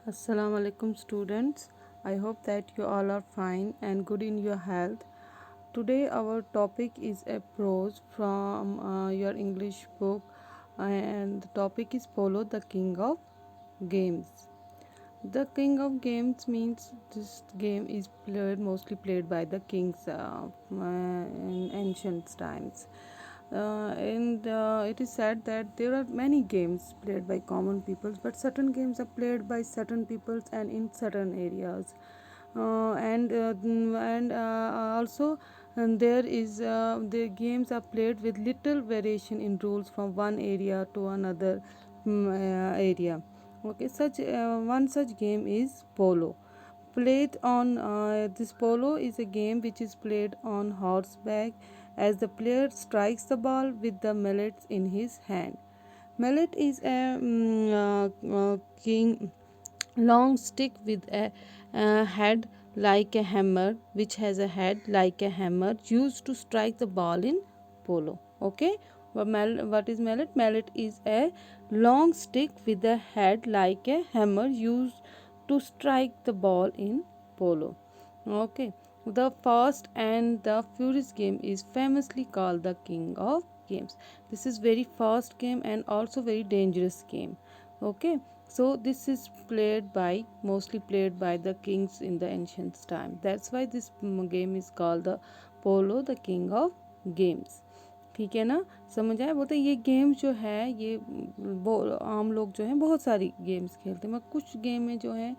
Assalamu alaikum students. I hope that you all are fine and good in your health. Today our topic is a prose from your English book, and the topic is Polo, the king of games. The king of games means this game is mostly played by the kings in ancient times. And it is said that there are many games played by common people, but certain games are played by certain peoples and in certain areas. Also, and there is the games are played with little variation in rules from one area to another area. Okay, one such game is polo. Played on this polo is a game which is played on horseback as the player strikes the ball with the mallet in his hand. Mallet is a king long stick with a head like a hammer, which has a head like a hammer used to strike the ball in polo. Okay, what is mallet? Mallet is a long stick with a head like a hammer used to strike the ball in polo. Okay, the fast and the furious game is famously called the king of games. This is very fast game and also very dangerous game. Okay, so this is mostly played by the kings in the ancient time. That's why this game is called the polo, the king of games. ठीक है ना, समझ आया। बोलते ये game जो है ये आम लोग जो हैं बहुत सारी गेम्स खेलते हैं, मगर कुछ गेम में जो है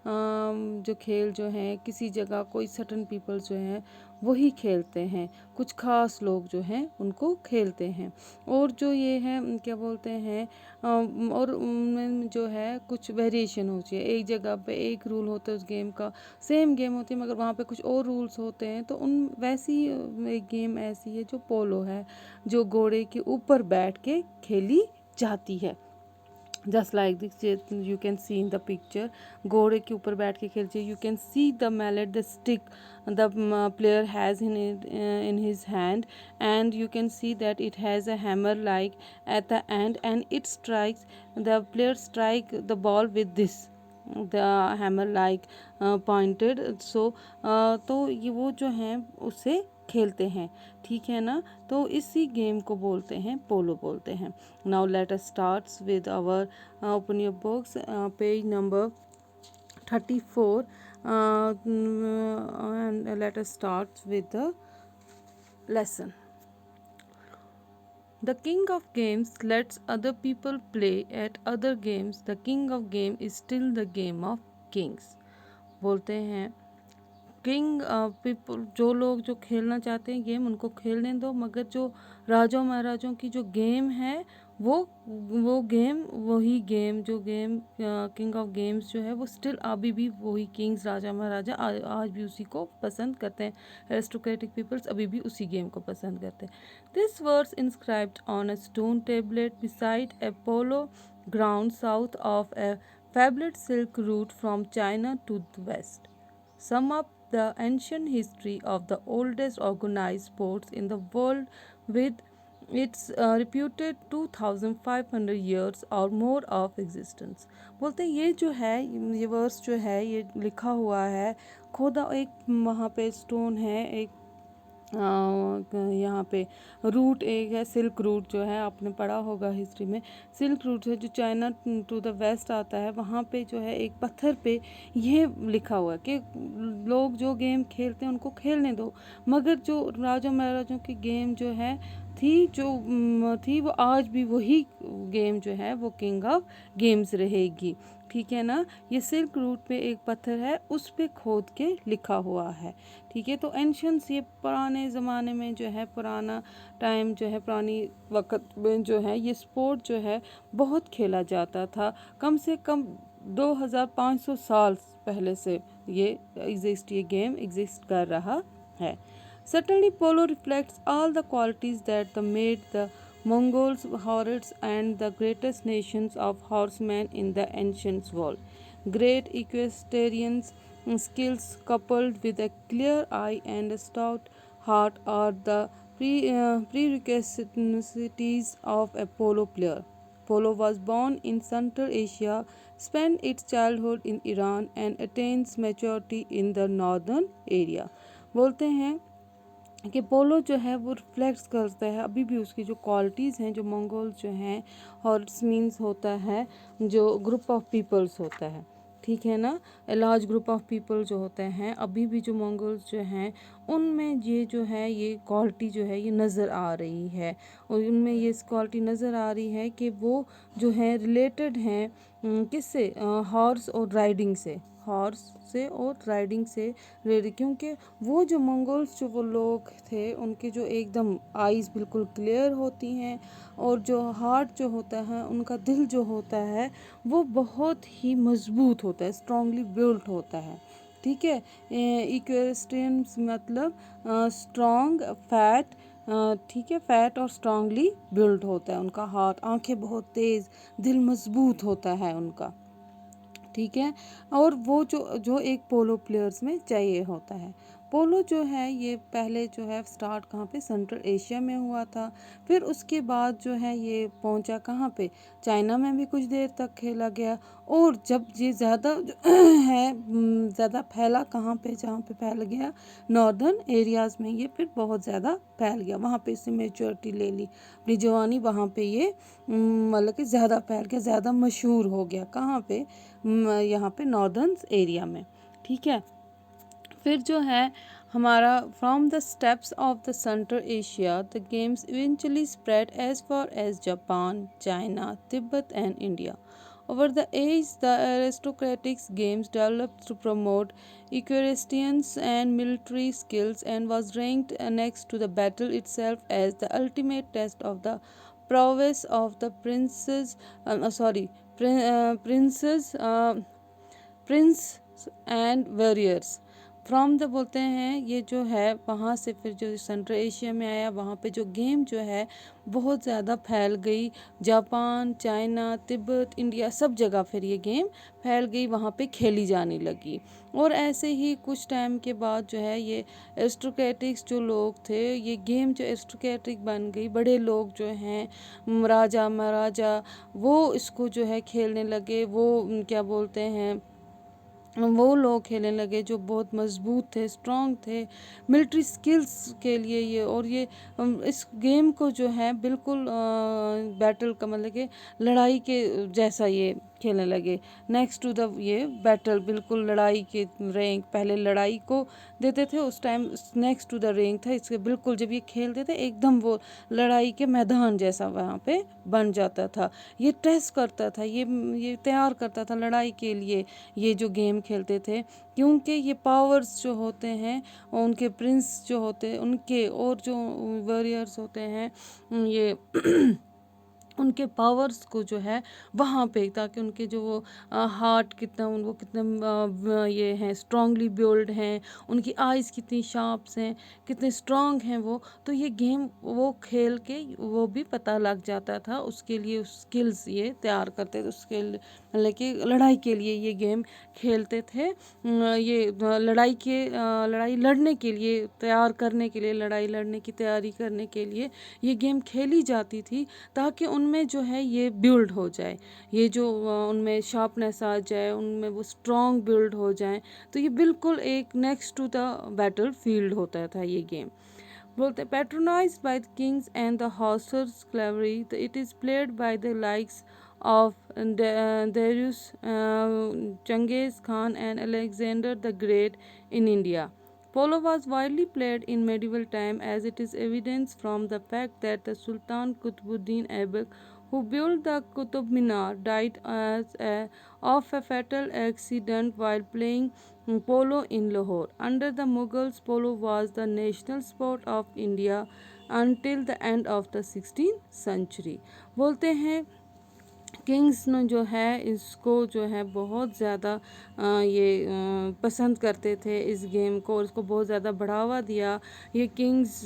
जो खेल जो हैं किसी जगह कोई सर्टन पीपल जो हैं वही खेलते हैं, कुछ खास लोग जो हैं उनको खेलते हैं। और जो ये है क्या बोलते हैं और उनमें जो है कुछ वेरिएशन होती है। एक जगह पे एक रूल होता है उस गेम का, सेम गेम होती है मगर वहाँ पे कुछ और रूल्स होते हैं। तो उन वैसी एक गेम ऐसी है जो पोलो है, जो घोड़े के ऊपर बैठ के खेली जाती है। Just like this you can see in the picture, घोड़े के ऊपर बैठ के खेलते। You can see the mallet, the stick the player has in his hand, and you can see that it has a hammer like at the end, and it strikes, the player strike the ball with this the hammer like pointed, so तो ये वो जो हैं उससे खेलते हैं। ठीक है ना, तो इसी गेम को बोलते हैं पोलो बोलते हैं। Now let us starts with our open your books, page number 34, and let us start with the lesson. The king of games lets other people play at other games. The king of game is still the game of kings. बोलते हैं king people, जो लोग जो खेलना चाहते हैं game उनको खेलने दो, मगर जो राजा महाराजों की जो गेम है वो गेम, वही गेम जो गेम किंग ऑफ गेम्स जो है वो स्टिल अभी भी वही किंग्स, राजा महाराजा आज भी उसी को पसंद करते हैं। एरिस्टोक्रेटिक पीपल्स अभी भी उसी गेम को पसंद करते हैं। This words inscribed on a stone tablet beside A polo ground south of A fabled silk route from China to the west sum up the ancient history of the oldest organized sports in the world with its reputed 2500 years or more of existence। बोलते हैं ये जो है, ये verse जो है ये लिखा हुआ है, खोदा एक वहाँ पे स्टोन है, एक यहाँ पे रूट एक है, सिल्क रूट जो है आपने पढ़ा होगा हिस्ट्री में। सिल्क रूट है जो चाइना टू द वेस्ट आता है, वहाँ पे जो है एक पत्थर पे ये लिखा हुआ है कि लोग जो गेम खेलते हैं उनको खेलने दो, मगर जो राजा महाराजों की गेम जो है थी वो आज भी वही गेम जो है वो किंग ऑफ गेम्स रहेगी। ठीक है ना, ये सिल्क रूट पे एक पत्थर है, उस पे खोद के लिखा हुआ है। ठीक है, तो एंशंस, ये पुराने ज़माने में जो है, पुराना टाइम जो है, पुरानी वक्त में जो है ये स्पोर्ट जो है बहुत खेला जाता था। कम से कम 2500 साल पहले से ये गेम एग्जिस्ट कर रहा है। Certainly, polo reflects all the qualities that made the Mongols, Hordes, and the greatest nations of horsemen in the ancient world. Great equestrian skills coupled with a clear eye and a stout heart are the prerequisites of a polo player. Polo was born in Central Asia, spent its childhood in Iran and attains maturity in the northern area. बोलते हैं कि पोलो जो है वो reflects करता है अभी भी उसकी जो क्वालिटीज़ हैं, जो मंगोल्स जो हैं, हॉर्स मीन्स होता है जो ग्रुप ऑफ पीपल्स होता है, ठीक है ना, a large group of people जो होते हैं, अभी भी जो मंगोल्स जो हैं उनमें ये जो है ये क्वालिटी जो है ये नज़र आ रही है, और उनमें ये क्वालिटी नज़र आ रही है कि वो जो है रिलेटेड हैं किससे, हॉर्स और राइडिंग से, हॉर्स से और राइडिंग से रिलेटेड, क्योंकि वो जो मंगोल्स जो वो लोग थे उनके जो एकदम आईज़ बिल्कुल क्लियर होती हैं, और जो हार्ट जो होता है उनका दिल जो होता है वो बहुत ही मजबूत होता है, स्ट्रांगली बिल्ट होता है, ठीक है। इक्वेस्ट्रियंस मतलब स्ट्रॉन्ग फैट, ठीक है, फैट और स्ट्रांगली बिल्ट होता है उनका हार्ट, आंखें बहुत तेज़, दिल मजबूत होता है उनका, ठीक है। और वो जो जो एक पोलो प्लेयर्स में चाहिए होता है। पोलो जो है ये पहले जो है स्टार्ट कहाँ पे, सेंट्रल एशिया में हुआ था, फिर उसके बाद जो है ये पहुंचा कहाँ पे, चाइना में भी कुछ देर तक खेला गया, और जब ये ज़्यादा है ज़्यादा फैला कहाँ पे, जहाँ पे फैल गया नॉर्दर्न एरियाज़ में, ये फिर बहुत ज़्यादा फैल गया, वहाँ पे इसने मेच्योरिटी ले ली अपनी जवानी, वहाँ पे ये मतलब कि ज़्यादा फैल गया, ज़्यादा मशहूर हो गया, कहाँ पे, यहाँ पे नॉर्दर्न एरिया में, ठीक है। फिर जो है हमारा from the steps of the central Asia the games eventually spread as far as Japan, China, Tibet and India. Over the age, the aristocratic games developed to promote equestrian and military skills and was ranked next to the battle itself as the ultimate test of the prowess of the prince and warriors. From the बोलते हैं ये जो है वहाँ से फिर जो central Asia में आया, वहाँ पे जो गेम जो है बहुत ज़्यादा फैल गई, जापान, चाइना, तिब्बत, इंडिया सब जगह फिर ये गेम फैल गई, वहाँ पे खेली जाने लगी। और ऐसे ही कुछ टाइम के बाद जो है ये एरिस्टोक्रेटिक्स जो लोग थे, ये गेम जो एरिस्टोक्रेटिक बन गई, बड़े लोग जो हैं राजा महाराजा वो इसको जो है खेलने लगे, वो क्या बोलते हैं वो लोग खेलने लगे जो बहुत मजबूत थे, स्ट्रांग थे मिलिट्री स्किल्स के लिए ये, और ये इस गेम को जो है बिल्कुल बैटल का मतलब कि लड़ाई के जैसा ये खेलने लगे, नेक्स्ट टू द ये बैटल, बिल्कुल लड़ाई के रैंक, पहले लड़ाई को देते थे उस time, next to the rank था इसके, बिल्कुल जब ये खेलते थे एकदम वो लड़ाई के मैदान जैसा वहाँ पे बन जाता था, ये टेस्ट करता था, ये तैयार करता था लड़ाई के लिए ये जो गेम खेलते थे, क्योंकि ये पावर्स जो होते हैं उनके प्रिंस जो होते हैं उनके, और जो वॉरियर्स होते हैं ये उनके पावर्स को जो है वहाँ पे, ताकि उनके जो वो हार्ट कितना, वो कितने ये हैं स्ट्रांगली बिल्ड हैं, उनकी आइज़ कितनी शार्प्स हैं, कितने स्ट्रांग हैं वो, तो ये गेम वो खेल के वो भी पता लग जाता था, उसके लिए स्किल्स ये तैयार करते थे, उसके मतलब कि लड़ाई के लिए ये गेम खेलते थे, ये लड़ाई लड़ने के लिए तैयार करने के लिए, लड़ाई लड़ने की तैयारी करने के लिए ये गेम खेली जाती थी, ताकि उनमें जो है ये बिल्ड हो जाए, ये जो उनमें शार्पनेस आ जाए, उनमें वो स्ट्रॉन्ग बिल्ड हो जाए, तो ये बिल्कुल एक next to the battlefield होता था ये गेम। बोलते patronised by the kings and the horses cleverly, it is played by the likes of Darius, Genghis Khan and Alexander the Great in India. Polo was widely played in medieval time, as it is evident from the fact that the Sultan Qutbuddin Aibak, who built the Qutub Minar, died of a fatal accident while playing polo in Lahore. Under the Mughals, polo was the national sport of India until the end of the 16th century. बोलते हैं Kings ने जो है इसको जो है बहुत ज़्यादा ये पसंद करते थे इस गेम को, और इसको बहुत ज़्यादा बढ़ावा दिया। ये किंग्स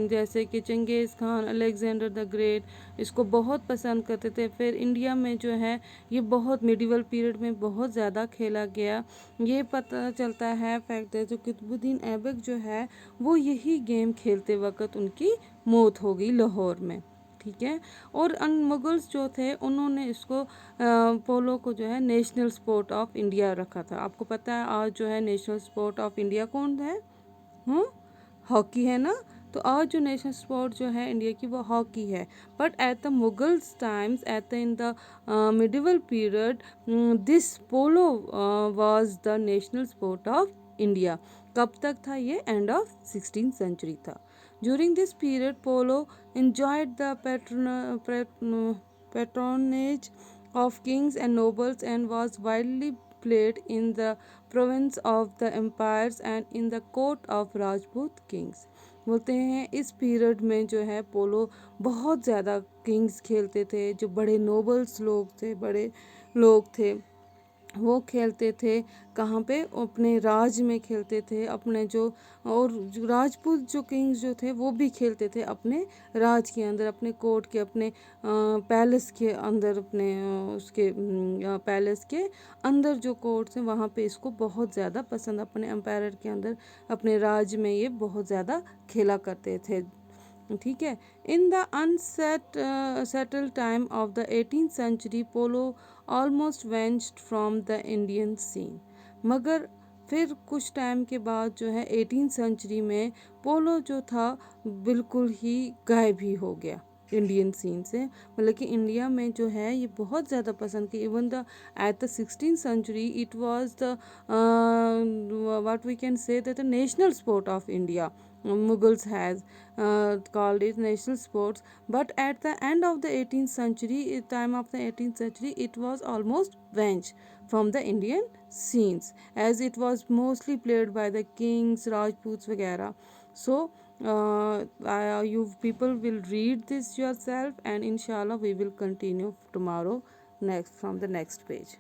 जैसे कि Changez Khan, Alexander the great इसको बहुत पसंद करते थे। फिर इंडिया में जो है ये बहुत मिडिवल पीरियड में बहुत ज़्यादा खेला गया। ये पता चलता है फैक्ट है जो कुतुबुद्दीन ऐबक जो है वो यही गेम खेलते वक्त उनकी मौत हो गई लाहौर में, ठीक है। और मुगल्स जो थे उन्होंने इसको पोलो को जो है नेशनल स्पोर्ट ऑफ इंडिया रखा था। आपको पता है आज जो है नेशनल स्पोर्ट ऑफ इंडिया कौन है? हम्म हॉकी है ना। तो आज जो नेशनल स्पोर्ट जो है इंडिया की वो हॉकी है। But at the Mughals times at the in the medieval period this polo was the national sport of India. कब तक था ये? एंड ऑफ 16th सेंचुरी था। During this period polo enjoyed the patronage of kings and nobles and was widely played in the province of the empires and in the court of Rajput kings। बोलते हैं इस period में जो है पोलो बहुत ज़्यादा Kings खेलते थे, जो बड़े नोबल्स लोग थे, बड़े लोग थे, वो खेलते थे। कहाँ पे? अपने राज में खेलते थे, अपने जो और जो राजपूत जो किंग्स जो थे वो भी खेलते थे अपने राज के अंदर, अपने कोर्ट के, अपने पैलेस के अंदर, अपने उसके पैलेस के अंदर जो कोर्ट्स हैं वहाँ पे इसको बहुत ज़्यादा पसंद, अपने एम्पायर के अंदर, अपने राज में ये बहुत ज़्यादा खेला करते थे। ठीक है। In the settled time of the 18th century polo almost vanished from the Indian scene. मगर फिर कुछ टाइम के बाद जो है 18th सेंचुरी में पोलो जो था बिल्कुल ही गायब ही हो गया इंडियन सीन से। मतलब कि इंडिया में जो है ये बहुत ज़्यादा पसंद की। Even the at the 16th century it was the what we can say that the national sport of India. Mughals has called it national sports, but at the end of the 18th century, time of the 18th century, it was almost vanished from the Indian scenes as it was mostly played by the kings, Rajputs वगैरह। So you people will read this yourself, and inshallah we will continue tomorrow next from the next page.